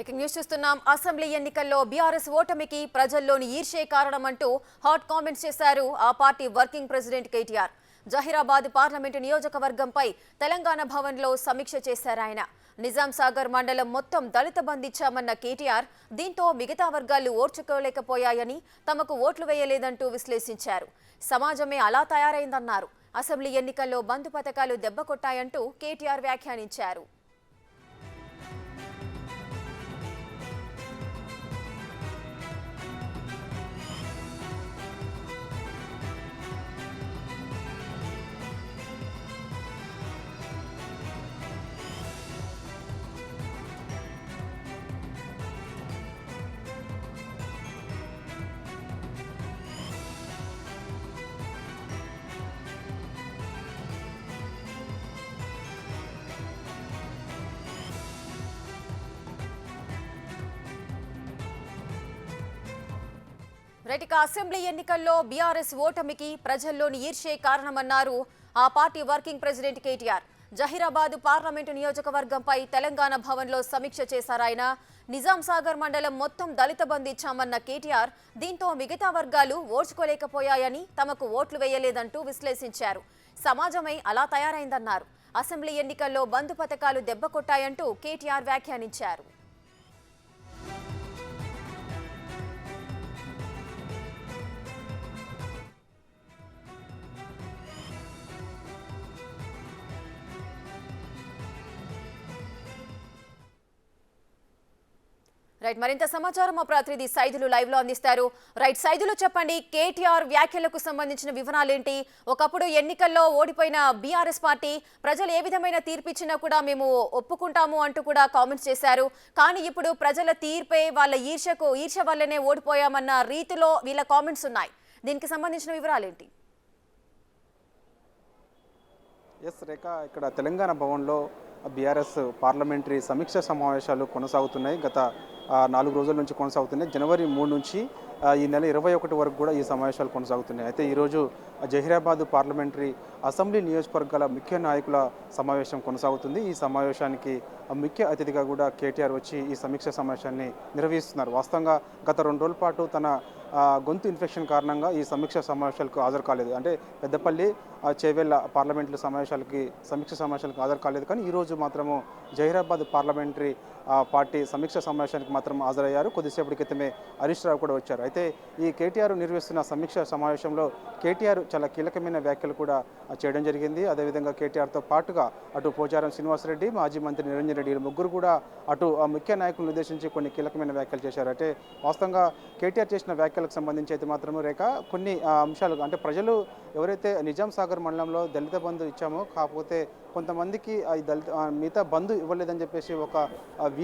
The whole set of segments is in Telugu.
బ్రేకింగ్ న్యూస్ చూస్తున్నాం. అసెంబ్లీ ఎన్నికల్లో బీఆర్ఎస్ ఓటమికి ప్రజల్లోని ఈర్ష్యే కారణమంటూ హాట్ కామెంట్స్ చేశారు ఆ party working president KTR. Zaheerabad parliament నియోజకవర్గంపై తెలంగాణ భవన్లో సమీక్ష చేశారు ఆయన. నిజాం సాగర్ మండలం మొత్తం దళిత బంధించామన్న కేటీఆర్ దీంతో మిగతా వర్గాలు ఓర్చుకోలేకపోయాయని, తమకు ఓట్లు వేయలేదంటూ విశ్లేషించారు. సమాజమే అలా తయారైందన్నారు. అసెంబ్లీ ఎన్నికల్లో బంధు పథకాలు దెబ్బకొట్టాయంటూ కేటీఆర్ వ్యాఖ్యానించారు. రైటిక అసెంబ్లీ ఎన్నికల్లో బీఆర్ఎస్ ఓటమికి ప్రజల్లోని ఈర్ష్యే కారణమన్నారు ఆ party working president KTR. Zaheerabad parliament నియోజకవర్గంపై తెలంగాణ భవన్లో సమీక్ష చేశారాయన. నిజాం సాగర్ మండలం మొత్తం దళిత బంధించామన్న కేటీఆర్ దీంతో మిగతా వర్గాలు ఓర్చుకోలేకపోయాయని, తమకు ఓట్లు వేయలేదంటూ విశ్లేషించారు. సమాజమే అలా తయారైందన్నారు. అసెంబ్లీ ఎన్నికల్లో బంధు పథకాలు దెబ్బకొట్టాయంటూ కేటీఆర్ వ్యాఖ్యానించారు. రైట్, మరింత సమాచారం మా ప్రతినిధి సైదులు లైవ్ లో అందిస్తారు. రైట్ సైదులు, చెప్పండి, కేటీఆర్ వ్యాఖ్యలకు సంబంధించిన వివరాలేంటి? ఒకప్పుడు ఎన్నికల్లో ఓడిపోయిన బీఆర్ఎస్ పార్టీ ప్రజలు ఏ విధమైన తీర్పిచ్చినా కూడా మేము ఒప్పుకుంటాము అంటూ కూడా కామెంట్స్ చేశారు. కానీ ఇప్పుడు ప్రజల తీర్పే వాళ్ళ ఈర్ష్య వల్లనే ఓడిపోయామన్న రీతిలో వీళ్ళ కామెంట్స్ ఉన్నాయి. దీనికి సంబంధించిన వివరాలేంటి? ఎస్ రేఖ, ఇక్కడ తెలంగాణ భవన్లో బీఆర్ఎస్ పార్లమెంటరీ సమీక్ష సమావేశాలు కొనసాగుతున్నాయి. గత 4 రోజుల నుంచి కొనసాగుతున్నాయి. జనవరి 3 నుంచి ఈ నెల 21 వరకు కూడా ఈ సమావేశాలు కొనసాగుతున్నాయి. అయితే ఈరోజు జహీరాబాద్ పార్లమెంటరీ అసెంబ్లీ నియోజకవర్గాల ముఖ్య నాయకుల సమావేశం కొనసాగుతుంది. ఈ సమావేశానికి ముఖ్య అతిథిగా కూడా కేటీఆర్ వచ్చి ఈ సమీక్ష సమావేశాన్ని నిర్వహిస్తున్నారు. వాస్తవంగా గత 2 రోజుల పాటు తన గొంతు ఇన్ఫెక్షన్ కారణంగా ఈ సమీక్ష సమావేశాలకు హాజరు కాలేదు. అంటే పెద్దపల్లి, చేవెళ్ళ పార్లమెంటరీ సమీక్ష సమావేశాలకు హాజరు కాలేదు. కానీ ఈరోజు మాత్రము జహీరాబాద్ పార్లమెంటరీ పార్టీ సమీక్ష సమావేశానికి మాత్రం హాజరయ్యారు. కొద్దిసేపటి క్రితమే హరీష్ రావు కూడా వచ్చారు. అయితే ఈ కేటీఆర్ నిర్వహిస్తున్న సమీక్ష సమావేశంలో కేటీఆర్ చాలా కీలకమైన వ్యాఖ్యలు కూడా చేయడం జరిగింది. అదేవిధంగా కేటీఆర్తో పాటుగా అటు పోచారం శ్రీనివాసరెడ్డి, మాజీ మంత్రి నిరంజన్ రెడ్డి ముగ్గురు కూడా అటు ముఖ్య నాయకులను ఉద్దేశించి కొన్ని కీలకమైన వ్యాఖ్యలు చేశారు. అంటే వాస్తవంగా కేటీఆర్ చేసిన వ్యాఖ్యలకు సంబంధించి అయితే మాత్రము రేఖ కొన్ని అంశాలు, అంటే ప్రజలు ఎవరైతే నిజాం సాగర్ మండలంలో దళిత బంధు ఇచ్చామో, కాకపోతే కొంతమందికి మిగతా బంధు ఇవ్వలేదని చెప్పేసి ఒక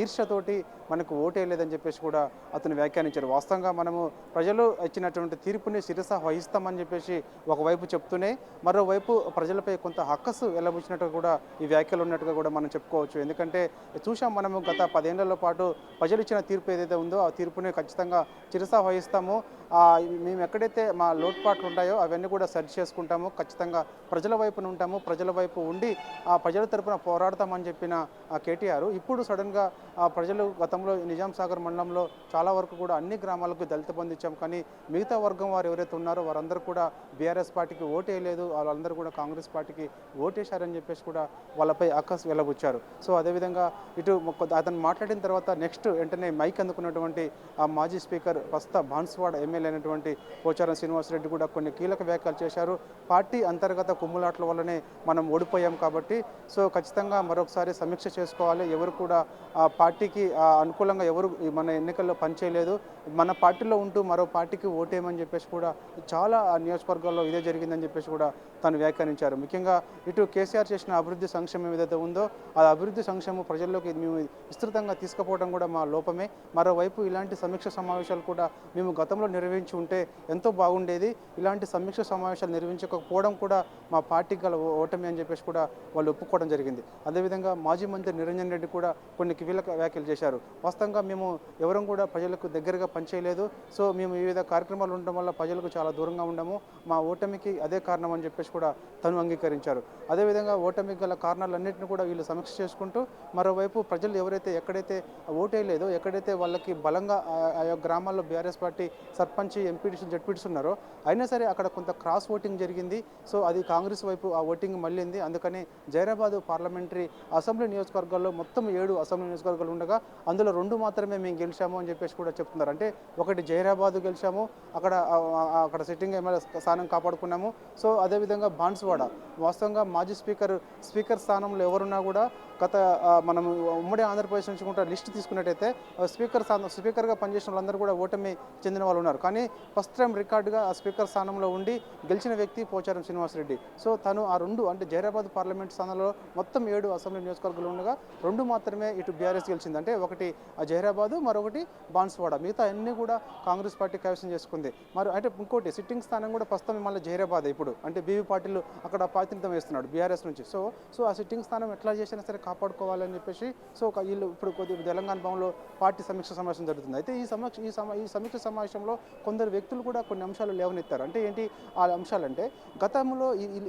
ఈర్ష్యతోటి మనకు ఓటేయలేదని చెప్పేసి కూడా అతను వ్యాఖ్యానించారు. వాస్తవంగా మనము ప్రజలు ఇచ్చినటువంటి తీర్పుని శిరస వహిస్తామని చెప్పేసి ఒకవైపు చెప్తూనే మరోవైపు ప్రజలపై కొంత హక్కసు వెల్లబుచ్చినట్టుగా కూడా ఈ వ్యాఖ్యలు ఉన్నట్టుగా కూడా మనం చెప్పుకోవచ్చు. ఎందుకంటే చూసాం మనము గత 10 ఏళ్ల పాటు ప్రజలు ఇచ్చిన తీర్పు ఏదైతే ఉందో ఆ తీర్పుని ఖచ్చితంగా శిరస వహిస్తాము. మేము ఎక్కడైతే మా లోటుపాట్లు ఉంటాయో అవన్నీ కూడా సరి చేసుకుంటాము, ఖచ్చితంగా ప్రజల వైపున ఉంటాము, ప్రజల వైపు ఉండి ఆ ప్రజల తరపున పోరాడతామని చెప్పిన కేటీఆర్ ఇప్పుడు సడన్గా ప్రజలు గతంలో నిజాం సాగర్ మండలంలో చాలా వరకు కూడా అన్ని గ్రామాలకు దళిత బంధు ఇచ్చాం, కానీ మిగతా వర్గం వారు ఎవరైతే ఉన్నారో వారందరూ కూడా బీఆర్ఎస్ పార్టీకి ఓటేయలేదు, వాళ్ళందరూ కూడా కాంగ్రెస్ పార్టీకి ఓటేశారని చెప్పేసి కూడా వాళ్ళపై అక్కసు వెల్లబుచ్చారు. సో అదేవిధంగా ఇటు అతను మాట్లాడిన తర్వాత నెక్స్ట్ వెంటనే మైక్ అందుకున్నటువంటి ఆ మాజీ స్పీకర్ ప్రస్తుత బాన్స్వాడ ఎమ్మెల్యే అయినటువంటి పోచారం శ్రీనివాసరెడ్డి కూడా కొన్ని కీలక వ్యాఖ్యలు చేశారు. పార్టీ అంతర్గత కుమ్ములాట్ల వల్లనే మనం ఓడిపోయాం కాబట్టి సో ఖచ్చితంగా మరొకసారి సమీక్ష చేసుకోవాలి. ఎవరు కూడా ఆ పార్టీకి అనుకూలంగా ఎవరు మన ఎన్నికల్లో పనిచేయలేదు, మన పార్టీలో ఉంటూ మరో పార్టీకి ఓటేయమని చెప్పేసి కూడా చాలా నియోజకవర్గాల్లో ఇదే జరిగిందని చెప్పేసి కూడా తను వ్యాఖ్యానించారు. ముఖ్యంగా ఇటు కేసీఆర్ చేసిన అభివృద్ధి సంక్షేమం ఏదైతే ఉందో ఆ అభివృద్ధి సంక్షేమం ప్రజల్లోకి మేము విస్తృతంగా తీసుకుపోవడం కూడా మా లోపమే. మరోవైపు ఇలాంటి సమీక్ష సమావేశాలు కూడా మేము గతంలో నిర్వహించి ఉంటే ఎంతో బాగుండేది, ఇలాంటి సమీక్ష సమావేశాలు నిర్వహించకపోవడం కూడా మా పార్టీకి గల ఓటమి అని చెప్పేసి కూడా వాళ్ళు ఒప్పుకోవడం జరిగింది. అదేవిధంగా మాజీ మంత్రి నిరంజన్ రెడ్డి కూడా కొన్ని కీలక వ్యాఖ్యలు చేశారు. వాస్తవంగా మేము ఎవరం కూడా ప్రజలకు దగ్గరగా పనిచేయలేదు. సో మేము వివిధ కార్యక్రమాలు ఉండడం వల్ల ప్రజలకు చాలా దూరంగా ఉండము. మా ఓటమికి అదే కారణం అని చెప్పేసి కూడా తను అంగీకరించారు. అదేవిధంగా ఓటమికి గల కారణాలన్నింటినీ కూడా వీళ్ళు సమీక్ష చేసుకుంటూ మరోవైపు ప్రజలు ఎవరైతే ఎక్కడైతే ఓటేయలేదో, ఎక్కడైతే వాళ్ళకి బలంగా ఆ యొక్క గ్రామాల్లో BRS party sarpanch, MPTC, ZPTC ఉన్నారో అయినా సరే అక్కడ కొంత క్రాస్ ఓటింగ్ జరిగింది. సో అది కాంగ్రెస్ వైపు ఆ ఓటింగ్ మళ్ళింది. అందుకని జైరాబాద్ పార్లమెంటరీ అసెంబ్లీ నియోజకవర్గాల్లో మొత్తం 7 అసెంబ్లీ నియోజకవర్గాలు ఉండగా అందులో 2 మాత్రమే మేము గెలిచాము అని చెప్పేసి కూడా చెప్తున్నారు. అంటే ఒకటి జైరాబాద్ గెలిచాము, అక్కడ సిట్టింగ్ ఎమ్మెల్యే స్థానం కాపాడుకున్నాము. సో అదేవిధంగా బాన్స్వాడ వాస్తవంగా మాజీ స్పీకర్ స్థానంలో ఎవరున్నా కూడా మనం ఉమ్మడి ఆంధ్రప్రదేశ్ నుంచి కూడా లిస్ట్ తీసుకున్నట్టయితే స్పీకర్గా పనిచేసిన వాళ్ళందరూ కూడా ఓటమి చెందిన వాళ్ళు ఉన్నారు. కానీ ఫస్ట్ టైం రికార్డుగా ఆ స్పీకర్ స్థానంలో ఉండి గెలిచిన వ్యక్తి పోచారం శ్రీనివాసరెడ్డి. సో తను ఆ 2 అంటే జైరాబాద్ పార్లమెంట్ స్థానంలో మొత్తం 7 అసెంబ్లీ నియోజకవర్గాలు ఉండగా 2 మాత్రమే ఇటు బీఆర్ఎస్ గెలిచింది. అంటే ఒకటి జైరాబాద్, మరొకటి బాన్స్వాడ. మిగతా అన్ని కూడా కాంగ్రెస్ పార్టీ కైవసం చేసుకుంది. అంటే ఇంకోటి సిట్టింగ్ స్థానం కూడా ప్రస్తుతం మళ్ళీ జైరాబాద్ ఇప్పుడు అంటే బీవీ పాటిల్ అక్కడ ప్రాతినిధ్యం వేస్తున్నాడు బీఆర్ఎస్ నుంచి. సో ఆ సిట్టింగ్ స్థానం ఎట్లా చేసినా సరే కాపాడుకోవాలని చెప్పేసి సో వీళ్ళు ఇప్పుడు కొద్దిగా తెలంగాణ భవన్లో పార్టీ సమీక్ష సమావేశం జరుగుతుంది. అయితే ఈ సమీక్ష సమావేశంలో కొందరు వ్యక్తులు కూడా కొన్ని అంశాలు లేవనెత్తారు. అంటే ఏంటి ఆ అంశాలంటే గతంలో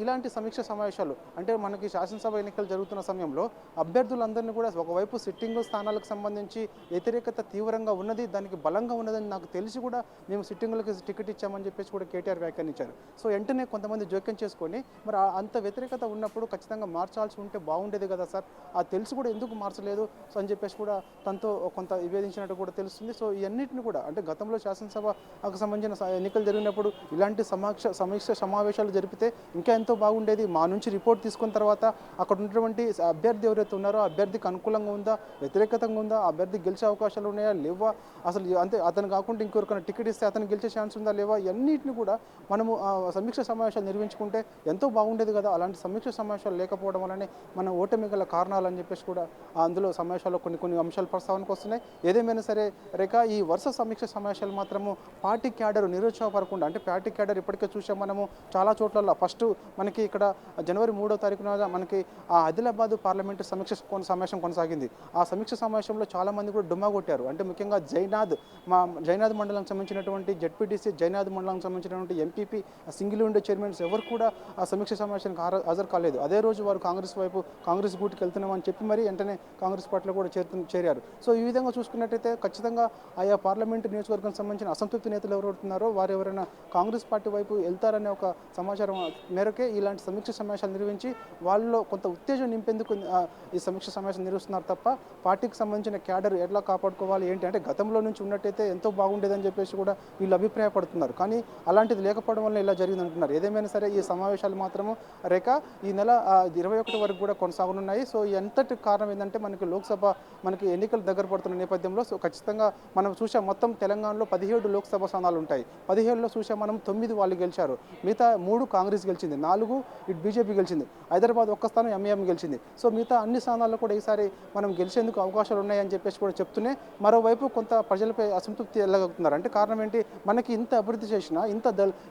ఇలాంటి సమీక్ష సమావేశాలు అంటే మనకి శాసనసభ ఎన్నికలు జరుగుతున్న సమయంలో అభ్యర్థులందరినీ కూడా ఒకవైపు సిట్టింగ్ స్థానాలకు సంబంధించి వ్యతిరేకత తీవ్రంగా ఉన్నది, దానికి బలంగా ఉన్నదని నాకు తెలిసి కూడా మేము సిట్టింగులకి టికెట్ ఇచ్చామని చెప్పేసి కూడా కేటీఆర్ వ్యాఖ్యానించారు. సో వెంటనే కొంతమంది జోక్యం చేసుకొని మరి అంత వ్యతిరేకత ఉన్నప్పుడు ఖచ్చితంగా మార్చాల్సి ఉంటే బాగుండేది కదా సార్, అది తెలిసి కూడా ఎందుకు మార్చలేదు సో అని చెప్పేసి కూడా తనతో కొంత విభేదించినట్టు కూడా తెలుస్తుంది. సో ఇవన్నిటిని కూడా అంటే గతంలో శాసనసభకు సంబంధించిన ఎన్నికలు జరిగినప్పుడు ఇలాంటి సమీక్ష సమావేశాలు జరిపితే ఇంకా ఎంతో బాగుండేది. మా నుంచి రిపోర్ట్ తీసుకున్న తర్వాత అక్కడ ఉన్నటువంటి అభ్యర్థి ఎవరైతే ఉన్నారో అభ్యర్థికి అనుకూలంగా ఉందా, వ్యతిరేకతంగా ఉందా, అభ్యర్థి గెలిచే అవకాశాలు ఉన్నాయా లేవా, అసలు అంతే అతను కాకుండా ఇంకొకరికైనా టికెట్ ఇస్తే అతను గెలిచే ఛాన్స్ ఉందా లేవా, ఇవన్నిటిని కూడా మనము సమీక్ష సమావేశాలు నిర్వహించుకుంటే ఎంతో బాగుండేది కదా. అలాంటి సమీక్ష సమావేశాలు లేకపోవడం వల్లనే మన ఓటమి గల కారణాలు అని చెప్పేసి కూడా అందులో సమావేశాల్లో కొన్ని అంశాలు ప్రస్తావనకు వస్తున్నాయి. ఏదేమైనా సరే రేఖ ఈ వరుస సమీక్ష సమావేశాలు మాత్రము పార్టీ క్యాడర్ నిరుత్సాహపడకుండా అంటే పార్టీ క్యాడర్ ఇప్పటికే చూసాం మనము చాలా చోట్ల. ఫస్ట్ మనకి ఇక్కడ జనవరి 3వ తారీఖున మనకి ఆ ఆదిలాబాద్ పార్లమెంటు సమావేశం కొనసాగింది. ఆ సమీక్ష సమావేశంలో చాలామంది కూడా డుమ్మా కొట్టారు. అంటే ముఖ్యంగా జైనాథ్ మండలానికి సంబంధించినటువంటి జడ్పీటీసీ, జైనాథ్ మండలానికి సంబంధించినటువంటి ఎంపీపీ, సింగిల్ విండో చైర్మన్స్ ఎవరు కూడా ఆ సమీక్ష సమావేశానికి హాజరు కాలేదు. అదే రోజు వారు కాంగ్రెస్ గూటికి వెళ్తున్నామని చెప్పి మరి వెంటనే కాంగ్రెస్ పార్టీలో కూడా చేరారు. సో ఈ విధంగా చూసుకున్నట్టయితే ఖచ్చితంగా ఆయా పార్లమెంటు నియోజకవర్గానికి సంబంధించిన అసంతృప్తి నేతలు ఎవరుతున్నారో వారు ఎవరైనా కాంగ్రెస్ పార్టీ వైపు వెళ్తారనే ఒక సమాచారం మేరకే ఇలాంటి సమీక్ష సమావేశాలు నిర్వహించి వాళ్ళలో కొంత ఉత్తేజం నింపేందుకు ఈ సమీక్ష సమావేశం నిర్వహిస్తున్నారు తప్ప పార్టీకి సంబంధించిన క్యాడర్ ఎట్లా కాపాడుకోవాలి ఏంటి అంటే గతంలో నుంచి ఉన్నట్టయితే ఎంతో బాగుండేదని చెప్పేసి కూడా వీళ్ళు అభిప్రాయపడుతున్నారు. కానీ అలాంటిది లేకపోవడం వల్ల ఇలా జరిగింది అంటున్నారు. ఏదేమైనా సరే ఈ సమావేశాలు మాత్రము రేఖ ఈ నెల 21 వరకు కూడా కొనసాగనున్నాయి. సో ఎంతటి కారణం ఏంటంటే మనకి ఎన్నికలు దగ్గర పడుతున్న నేపథ్యంలో సో ఖచ్చితంగా మనం చూసాం మొత్తం తెలంగాణలో 17 లోక్సభ స్థానాలు ఉంటాయి. 17లో చూసాం మనం 9 వాళ్ళు గెలిచారు, మిగతా 3 కాంగ్రెస్ గెలిచింది, 4 ఇటు బీజేపీ గెలిచింది, హైదరాబాద్ ఒక్క స్థానం ఎంఐఎం గెలిచింది. సో మిగతా అన్ని స్థానాల్లో కూడా ఈసారి మనం గెలిచేందుకు అవకాశాలు ఉన్నాయని చెప్పేసి కూడా చెప్తూనే మరోవైపు కొంత ప్రజలపై అసంతృప్తి ఎల్లగలుగుతున్నారు. అంటే కారణం ఏంటి, మనకి ఇంత అభివృద్ధి చేసినా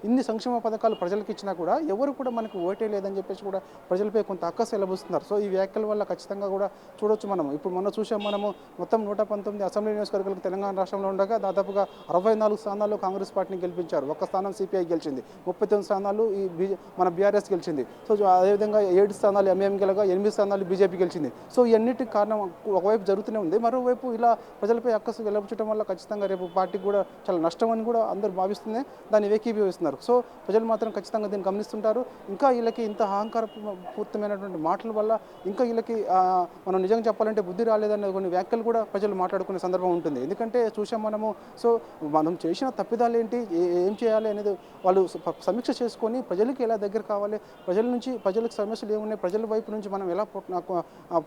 ఇన్ని సంక్షేమ పథకాలు ప్రజలకు ఇచ్చినా కూడా ఎవరు కూడా మనకు ఓటే లేదని చెప్పేసి కూడా ప్రజలపై కొంత అక్కసు ఎలబుస్తున్నారు. సో ఈ వ్యాఖ్యల వల్ల ఖచ్చితంగా కూడా చూడొచ్చు మనం. ఇప్పుడు మొన్న చూసాం మనము మొత్తం 119 అసెంబ్లీ నియోజకవర్గాలకు తెలంగాణ రాష్ట్రంలో ఉండగా దాదాపుగా 64 స్థానాల్లో కాంగ్రెస్ పార్టీని గెలిపించారు. ఒక్క స్థానం సిపిఐ గెలిచింది, 39 స్థానాలు మన బీఆర్ఎస్ గెలిచింది. సో అదేవిధంగా 7 స్థానాలు ఎంఐఎం గెలగా 8 స్థానాలు బీజేపీ గెలిచింది. సో ఇవన్నిటికి కారణం ఒకవైపు జరుగుతూనే ఉంది, మరోవైపు ఇలా ప్రజలపై అక్కసు వెలబుచ్చడం వల్ల ఖచ్చితంగా రేపు పార్టీకి కూడా చాలా నష్టం అని కూడా అందరూ భావిస్తుంది, దాన్ని ఏకీభవిస్తున్నారు. సో ప్రజలు మాత్రం ఖచ్చితంగా దీన్ని గమనిస్తుంటారు. ఇంకా వీళ్ళకి ఇంత అహంకారపూర్తమైనటువంటి మాటల వల్ల ఇంకా వీళ్ళకి మనం నిజంగా చెప్పాలంటే బుద్ధి రాలేదనే కొన్ని వ్యాఖ్యలు కూడా ప్రజలు మాట్లాడుకునే సందర్భం ఉంటుంది. ఎందుకంటే చూసాం మనము సో మనం చేసిన తప్పిదాలు ఏంటి, ఏం చేయాలి అనేది వాళ్ళు సమీక్ష చేసుకొని ప్రజలకి ఎలా దగ్గర కావాలి, ప్రజలకు సమస్యలు ఏమున్నాయి, ప్రజల వైపు నుంచి మనం ఎలా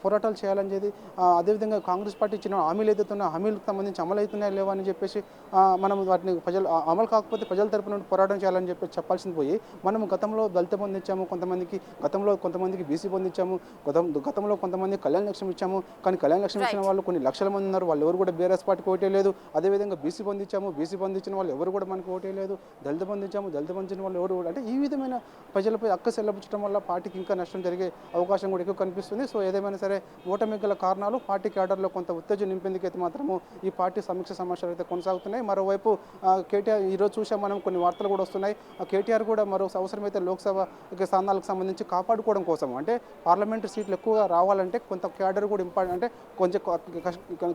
పోరాటాలు చేయాలని చెప్పి అదేవిధంగా కాంగ్రెస్ పార్టీ ఇచ్చిన హామీలు ఏదైతే ఉన్నాయో హామీలకు సంబంధించి అమలు అవుతున్నాయా లేవా అని చెప్పేసి మనం వాటిని ప్రజలు అమలు కాకపోతే ప్రజల తరపున పోరాటం చేయాలని చెప్పి చెప్పాల్సింది పోయి మనం గతంలో దళిత బంధు ఇచ్చాము, కొంతమందికి బీసీ బంధు ఇచ్చాము, గతంలో కూడా కొంతమంది కళ్యాణ లక్ష్యం ఇచ్చాము, కానీ కళ్యాణ లక్ష్యం ఇచ్చిన వాళ్ళు కొన్ని లక్షల మంది ఉన్నారు, వాళ్ళు ఎవరు కూడా బీఆర్ఎస్ పార్టీకి ఓటే లేదు. అదేవిధంగా బీసీ బంధు ఇచ్చాము, బీసీ బంధు ఇచ్చిన వాళ్ళు ఎవరు కూడా మనకు ఓటే లేదు. దళిత బంధు ఇచ్చాము, దళిత బంధు ఇచ్చిన వాళ్ళు ఎవరు కూడా, అంటే ఈ విధమైన ప్రజలపై అక్కసు ఎల్లబుచ్చడం వల్ల పార్టీకి ఇంకా నష్టం జరిగే అవకాశం కూడా ఎక్కువ కనిపిస్తుంది. సో ఏదేమైనా సరే ఓటమి గల కారణాలు పార్టీ క్యాడర్లో కొంత ఉత్తేజం నింపేందుకైతే మాత్రము ఈ పార్టీ సమీక్ష సమావేశాలు అయితే కొనసాగుతున్నాయి. మరోవైపు కేటీఆర్ ఈరోజు చూసాం మనం, కొన్ని వార్తలు కూడా వస్తున్నాయి. కేటీఆర్ కూడా మరో అవసరమైతే లోక్సభ స్థానాలకు సంబంధించి కాపాడుకోవడం కోసం, అంటే పార్లమెంటు సీట్లు ఎక్కువగా రావాలంటే కొంత క్యాడర్ కూడా ఇంపార్టెంట్, అంటే కొంచెం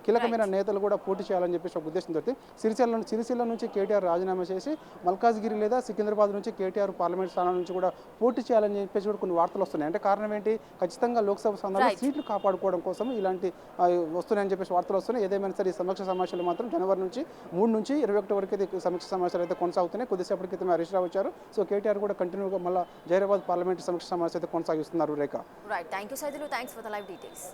కీలకమైన నేతలు కూడా పోటీ చేయాలని చెప్పేసి ఒక ఉద్దేశంతో సిరిసిల్ల నుంచి కేటీఆర్ రాజీనామా చేసి మల్కాజ్గిరి లేదా సికింద్రాబాద్ నుంచి కేటీఆర్ పార్లమెంట్ స్థానం నుంచి కూడా పోటీ చేయాలని చెప్పేసి కూడా కొన్ని వార్తలు వస్తున్నాయి. అంటే కారణం ఏంటి, ఖచ్చితంగా లోక్సభ స్థానాల్లో సీట్లు కాపాడుకోవడం కోసం ఇలాంటి వస్తున్నాయని చెప్పేసి వార్తలు వస్తున్నాయి. ఏదేమైనా సరే ఈ సమీక్ష సమావేశాలు మాత్రం జనవరి నుంచి 3 నుంచి 21 వరకు అయితే సమీక్ష సమావేశాలు అయితే కొనసాగుతున్నాయి. కొద్దిసేపటి క్రితం హరీష్ రావు వచ్చారు. సో కేటీఆర్ కూడా కంటిన్యూగా మళ్ళీ జహీరాబాద్ పార్లమెంట్ సమీక్ష సమావేశం అయితే కొనసాగిస్తున్నారు. Rekha. Right, thank you Saidulu, thanks for the live details.